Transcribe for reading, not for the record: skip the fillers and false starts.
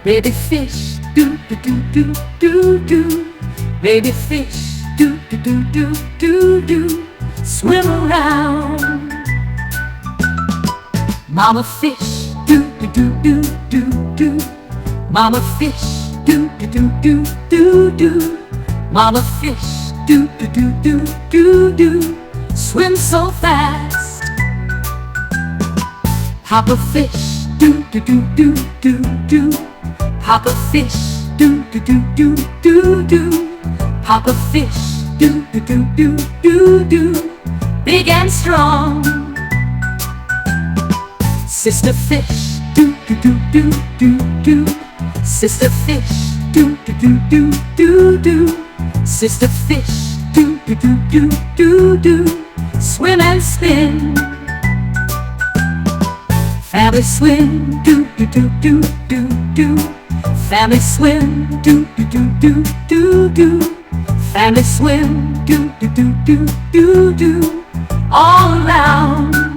Baby fish, do do do do do do. Baby fish, do do do do do do. Swim around. Mama fish, do do do do do do. Mama fish, do do do do do do. Mama fish, do do do do do do. Swim so fast. Papa fish, do do do do do do. Papa fish, do do do do do do. Papa fish, do do do do do do. Big and strong. Sister fish, do do do do do do. Sister fish, do do do do do do. Sister fish, do do do do do do. Swim and spin. Family swim, do do do do do do. Family swim, do do do do do do. Family swim, do do do do do do. All around.